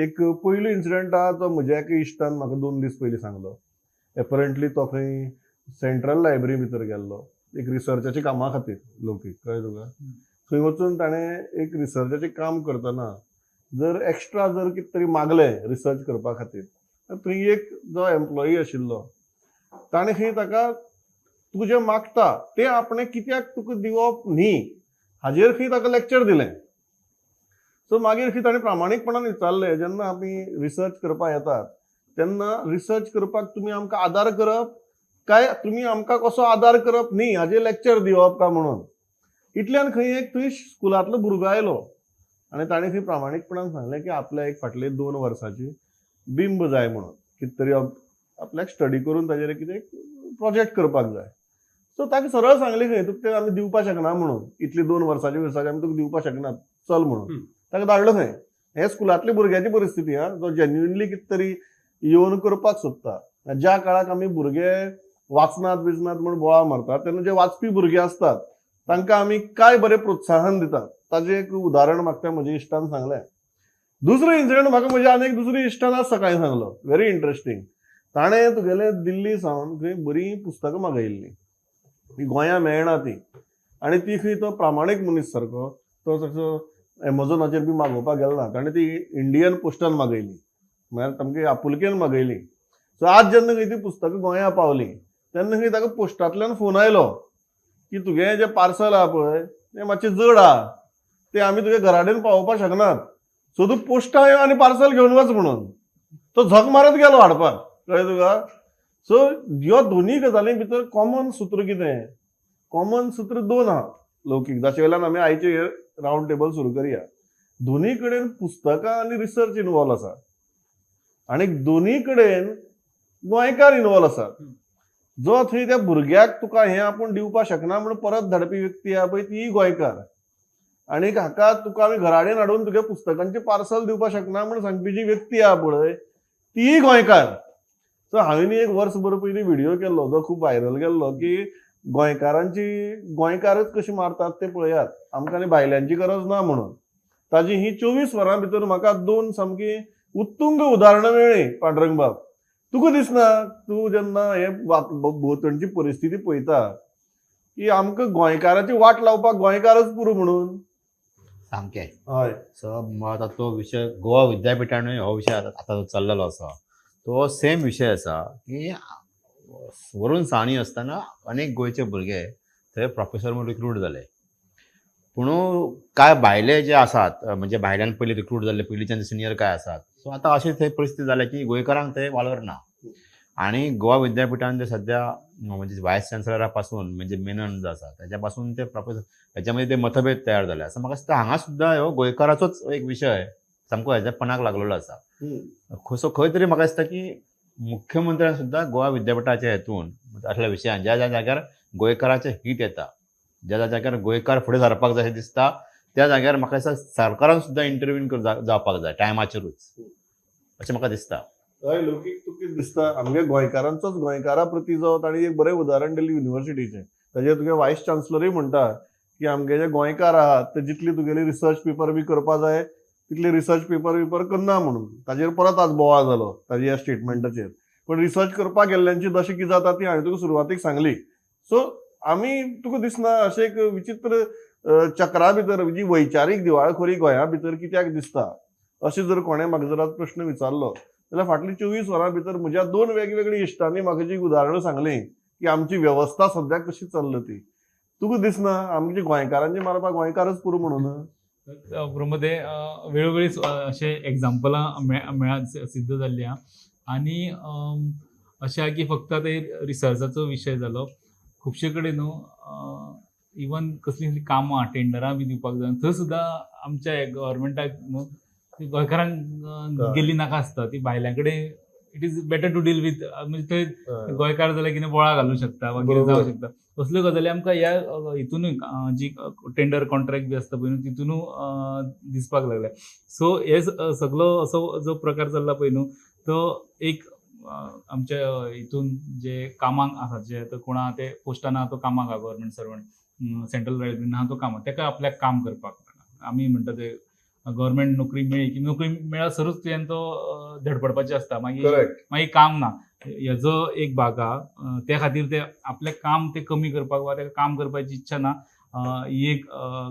एक पयलो इन्सिडंट आहा तो म्हज्या एका इश्टान म्हाका 2 दीस पयलीं सांगलो. एपरंटली तो खंय सेंट्रल लायब्ररी भितर गेल्लो एक रिसर्चाच्या कामा खातीर लौकीक कळ्ळें तुका. थंय वचून ताणें एक रिसर्चाचें काम करतना जर एक्स्ट्रा जर कितें तरी मागलें रिसर्च करपा खातीर थंय एक जो एम्प्लॉई आशिल्लो ताणें खंय ताका तूं जें मागता तें आपणें कित्याक तुका दिवप न्ही हाजेर खंय ताका लेक्चर दिलें. सो मागीर खंय ताणें प्रामाणीकपणान विचारलें जेन्ना आमी रिसर्च करपाक येतात तेन्ना रिसर्च करपाक तुमी आमकां आदार करप काय तुमी आमकां कसो आदार करप न्ही हाजेर लेक्चर दिवप काय म्हणून. इतल्यान खंय एक थंय स्कुलांतलो भुरगो आयलो आनी ताणें खंय प्रामाणीकपणान सांगलें की आपल्या एक फाटले 2 वर्साची बिंब जाय म्हणून कितें तरी आपल्याक स्टडी करून ताजेर कितें प्रोजेक्ट करपाक जाय. सो ताका सरळ सांगलें खंय तुका तें आमी दिवपाक शकना म्हणून इतली 2 वर्साची आमी तुका दिवपाक शकना चल म्हणून ताका धाडलो खंय. हे स्कुलांतल्या भुरग्याची परिस्थिती हा जो जेन्युइनली कितें तरी येवन करपाक सोदता. ज्या काळाक आमी भुरगे वाचनात बिचनात म्हणून बोळा मारतात तेन्ना जे वाचपी भुरगे असतात तांकां आमी काय बरें प्रोत्साहन दितात ताजें एक उदाहरण म्हाका म्हज्या इश्टान सांगलें. दुसरो इन्सिडंट म्हाका म्हज्या आनी एक दुसरी इश्टान आज सकाळीं सांगलो व्हेरी इंट्रस्टिंग. ताणें तुगेलें दिल्ली सावन खंय बरीं पुस्तकां मागयल्लीं ती गोंयां मेळना ती आनी ती खंय तो प्रामाणीक मनीस सारको तो तसो एमेझॉनाचेर बी मागोवपाक गेलो ना ताणें ती इंडियन पोस्टान मागयली म्हळ्यार सामकी आपुलकेन मागयली. सो आज जेन्ना खंय ती पुस्तकां गोंयां पावलीं तेन्ना खंय ताका पोस्टांतल्यान फोन आयलो की तुगें जें पार्सल आहा पळय तें मातशें जड आहा तें आमी तुगे घरा कडेन पावोवपाक शकनात सो तूं पोस्टां यो आनी पार्सल घेवन वच म्हणून. तो झक मारत गेलो हाडपाक कळ्ळें तुका. सो ह्यो दोनूय गजाली भितर कॉमन सूत्र कितें कॉमन सूत्र 2 आहा लौकीक जाचे वेल्यान आमी आयचे हे रावंड टेबल सुरू करया. दोनूय कडेन पुस्तकां आनी रिसर्च इनवॉल्व आसा आनी दोनूय कडेन गोंयकार इनवॉल्व आसात. जो थंय त्या भुरग्याक तुका हें आपूण दिवपाक शकना म्हणून परत धाडपी व्यक्ती आहा पळय ती गोंयकार आनी हाका तुका आमी घरा कडेन हाडून तुगे पुस्तकांचें पार्सल दिवपाक शकना म्हणून सांगपी जी व्यक्ती आहा पळय ती गोंयकार. सो हांवें एक वर्सभर पयलीं व्हिडिओ केल्लो जो खूब व्हायरल गेल्लो की गोंयकारांची गोंयकारच कशी मारतात ते पळयात आमकां आनी भायल्यांची गरज ना म्हणून. ताजी ही 24 वरां भितर म्हाका 2 सामकी उत्तुंग उदाहरणां मेळ्ळीं पांडुरंग बाब. तुका दिसना तूं जेन्ना हे भोंवतणची परिस्थिती पळयता की आमकां गोंयकाराची वाट लावपाक गोंयकारच पुरो म्हणून. सामकें हय. सो आतां तो विशय गोवा विद्यापिठानूय हो विशय आतां चल्लेलो आसा तो सेम विशय आसा की वरून सावणी आसतना अनेक गोंयचे भुरगे थंय प्रोफेसर म्हणून रिक्रूट जाले पूण कांय भायले जे आसात म्हणजे भायल्यान पयलीं रिक्रूट जाल्ले पयलींच्यान सिनियर काय आसात सो आतां अशी थंय परिस्थिती जाल्या की गोंयकारांक थंय वालोर ना. आनी गोवा विद्यापिठान जे सध्या म्हणजे व्हायस चान्सलरा पासून म्हणजे मेनन जो आसा त्याच्या पासून ते प्रोफेसर हेच्यामध्ये ते मतभेद तयार जाले असं म्हाका दिसता हांगा सुद्दां ह्यो गोंयकाराचोच एक विशय सामको हेज्यापणाक लागलेलो आसा. सो खंय तरी म्हाका दिसता की मुख्यमंत्र्यान सुद्दां गोवा विद्यापिठाच्या हेतून असल्या विशयान ज्या ज्या जाग्यार गोंयकाराचें हीत येता ज्या ज्या जाग्यार गोंयकार फुडें सरपाक जाय दिसता त्या जाग्यार म्हाका दिसता सरकारान सुद्दां इंटरव्यून जावपाक जाय टायमाचेरूच अशें म्हाका दिसता. हय लौकीक तुका कितें दिसता आमगे गोंयकारांचोच गोंयकारा प्रती जो ताणी एक बरें उदाहरण दिलें युनिवर्सिटीचें ताजेर तुगे वायस चान्सलरूय म्हणटा की आमगे जे गोंयकार आहात ते जितली तुगेली रिसर्च पेपर बी करपा जाय तितले रिसर्च पेपर करना म्हणून ताजेर परत आज बोवाळ जालो ताजे ह्या स्टेटमेंटाचेर. पण रिसर्च करपाक गेल्ल्यांची दशा कितें जाता ती हांवें तुका सुरवातीक सांगली. सो आमी तुका दिसना अशें एक विचित्र चक्रा भितर जी वैचारीक दिवाळखोरी गोंया भितर कित्याक दिसता अशें जर कोणें म्हाका जर प्रश्न विचारलो जाल्यार फाटली 24 वरां भितर म्हज्या 2 वेगवेगळ्या इश्टांनी म्हाका जी उदाहरणां सांगलीं की आमची वेवस्था सद्याक कशी चल्ला ती. तुका दिसना आमच्या गोंयकारांची मारपाक गोंयकारच पुरो म्हणून. मध्ये वेळोवेळी असे एक्झाम्पलां सिद्ध जाल्ली आहा आनी अशें आहा की फक्त ते रिसर्चाचो विशय जालो खुबशे कडेन न्हू इवन कसली कामां टेंडरां बी दिवपाक जाय थंय सुद्दां आमच्या गव्हर्मेंटाक न्हू गोंयकारांक गेल्ली नाका आसता ती भायल्या कडेन it is better to deal with म्हणजे थंय गोंयकार जाल्यार कितें बोळा घालूंक शकता वा कितें जावंक शकता असल्यो गजाली आमकां ह्या हितूनूय जी टेंडर कॉन्ट्रॅक्ट बी आसता पळय तितूनूय दिसपाक लागल्या. सो हे सगळो असो जो प्रकार चल्ला पळय न्हू तो एक आमच्या हितून जे कामाक आसा जे कोण आहा ते पोस्टान आहा तो कामाक आहा गव्हर्मेंट सर्वंट सेंट्रल लायब्ररीन आहा तो कामाक ताका आपल्याक काम करपाक आमी म्हणटा ते गव्हर्मेंट नोकरी मेळ्ळी की नोकरी मेळसरूच तुवें तो धडपडपाचें आसता मागीर करेक्ट काम ना हेजो एक भाग हा त्या खातीर ते आपलें काम ते कमी करपाक वा ताका काम करपाची इच्छा ना ही एक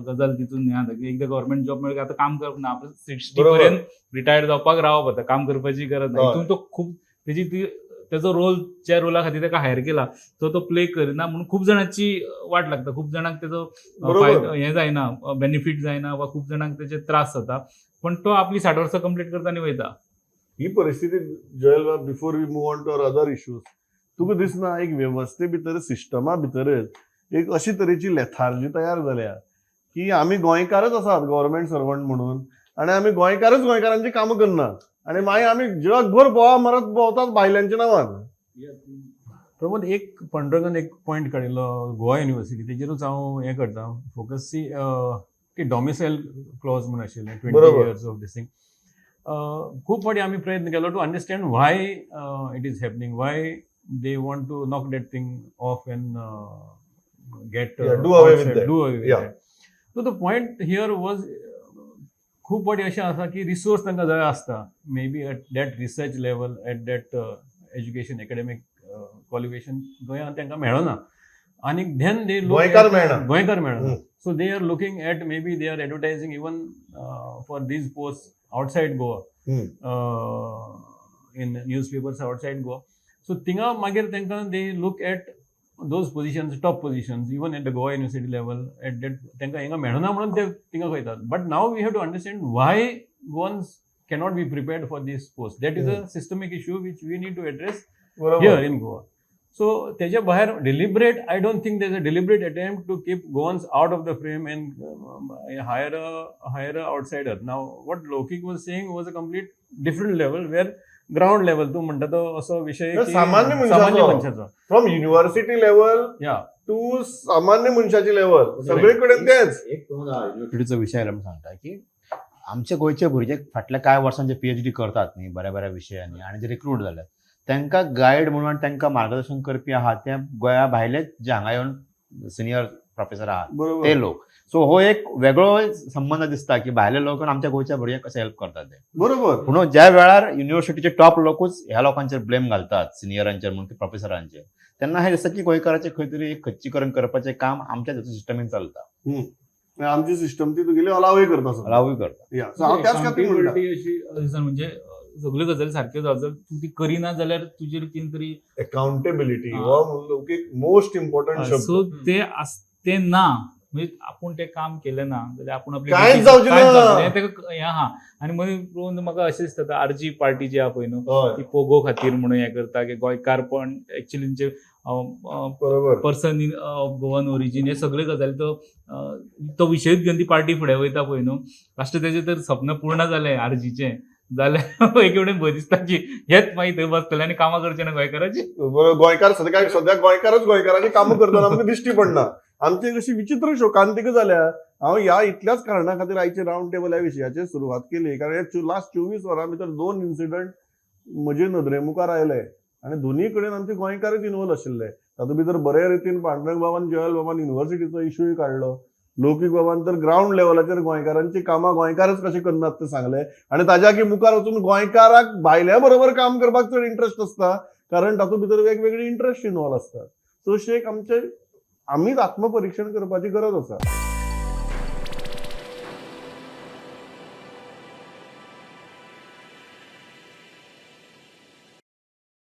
गजाल तितून हें जाता की एकदां गव्हर्मेंट जॉब मेळ्ळो की आतां काम करप ना आपण 60 बरोबर. पर्यंत रिटायर्ड जावपाक रावप आता काम करपाची गरज ना हय. हितून तो खूब तेजो रोल ज्या रोला खातीर ताका हायर केला तो प्ले करिना म्हणून खूब जाणांची वाट लागता खूब जाणांक तेजो बरोबर. हें जायना बेनिफीट जायना वा खूब जाणांक तेजे त्रास जाता पण तो आपली 60 वर्सां कंप्लीट करता आनी वयता. ही परिस्थिती जयल before we move on to other issues तुका दिसना एक वेवस्थे भितर सिस्टमा भितरच एक अशी तरेची लेथार्जी तयार जाल्या की आमी गोंयकारच आसात गव्हर्मेंट सर्वंट म्हणून आनी आमी गोंयकारांची कामां करनात आनी मागीर आमी जगभर बोवा मारत भोंवतात भायल्यांच्या नांवान. प्रमोद एक पंढरकान एक पॉयंट काडिल्लो गोवा युनिवर्सिटी तेजेरूच हांव हें करता फोकस की डॉमिसायल क्लॉज म्हूण आशिल्लें 20 बरोबर. इयर्स ऑफ दिस थिंग खूब फावटी आमी प्रयत्न केलो to understand why it is happening why they want to knock that thing off and get do away with that. Yeah. So the point here was खूब फावटी अशें आसा की रिसोर्स तांकां जाय आसता maybe at that research level at that education academic qualification गोंयांत तांकां मेळना आनी देन दे गोंयकार मेळना. गोंयकार मेळना hmm. So they are looking at maybe they are advertising even for these post outside Goa in newspapers outside Goa so थिंगा मागीर तांकां they look at those positions top positions even at the Goa university level at that तांकां हिंगा मेळना म्हणून ते थिंगा वयतात but now we have to understand why Goans cannot be prepared for this post that is a systemic issue which we need to address here in Goa so तेच्या भायर deliberate I don't think there is a deliberate attempt to keep Goans out of the frame and hire outsider now what Loukik was saying was a complete different level where ground level तू म्हणटा तो असो विषय की सामान्य मनशाचो from university level या to सामान्य मनशाची लेवल सगळीकडे तेच. एक युनिव्हर्सिटीचो विषय आयलो म्हणून सांगता की आमचे गोंयचे भुरगे फाटल्या कांय वर्सांचे PhD करतात न्ही बऱ्या बऱ्या विशयांनी आनी जे रिक्रूट जाल्यात तांकां गायड म्हणून तांकां मार्गदर्शन करपी आहात ते गोंया भायलेच जे हांगा येवन सिनियर प्रोफेसर आहात बरोबर. ते लोक सो हो एक वेगळो संबंध दिसता की भायले लोक आमच्या गोंयच्या भुरग्यांक कशें हेल्प करतात ते बरोबर. पूण ज्या वेळार युनिव्हर्सिटीचे टॉप लोकूच ह्या लोकांचेर ब्लेम घालतात सिनियरांचेर म्हणून प्रोफेसरांचेर तेन्ना हे दिसता की गोंयकारांचें खंय तरी एक खच्चीकरण करपाचें काम आमच्या सिस्टमीन चलता आमची सिस्टम ती तुगेली अलावय करता लावूय करता. या सो हांव त्याच खातीर म्हणटा Accountability अशी दिसता म्हणजे सगळ्यो गजाली सारक्यो जावं जर तूं ती करिना जाल्यार तुजेर कितें तरी अकाउंटेबिलिटी हा. हो मोस्ट इम्पॉर्टंट शब्द. सो ते ना म्हणजे आपण ते काम केलें ना जाल्यार आपण आपली कांयच duty- जावचें कांयच ना. जावचें ना. हें तेका हें आहा आनी मदीं पळोवन म्हाका अशें दिसता आरजी पार्टी जी आहा पळय न्हू हय, ती पोगो खातीर म्हणून हें करता की गोंयकारपण एक्चुअली तेंचे बरोबर. Person in of Goan origin हे सगळे गजाली तो विशयूच घेवन ती पार्टी फुडें वयता पळय न्हू लास्ट तेजें तर सपन पूर्ण जालें आरजीचें जाल्यार एक कडेन भंय दिसता की हेच मागीर थंय बसतले आनी कामां करचे ना गोंयकाराची. बरोबर. गोंयकार सद्या गोंयकाराची कामां करतना आमकां दिश्टी पडना. आमची एक अशी विचित्र शोकांतिका जाल्या. हांव ह्या इतल्याच कारणां खातीर आयचे रावंड टेबल ह्या विशयाचेर सुरवात केली कारण लास्ट 24 वरां भितर 2 इन्सिडंट म्हजे नदरे मुखार आयले आनी दोनूय कडेन आमचे गोंयकारच इनवॉल्व आशिल्ले. तातूंत भितर बरे रितीन पांडुरंग बाबान जयल बाबान युनिव्हर्सिटीचो इशूय काडलो. लौकीक बाबान तर ग्राउंड लेवलाचेर गोंयकारांची कामां गोंयकारच कशें करनात ते सांगले आनी ताच्या की मुखार वचून गोंयकाराक भायल्या बरोबर काम करपाक चड इंट्रस्ट आसता कारण तातूंत भितर वेगवेगळी इंट्रस्ट इनवॉल्व आसतात. सो शेक आमचे आमीच आत्मपरीक्षण करपाची गरज आसा.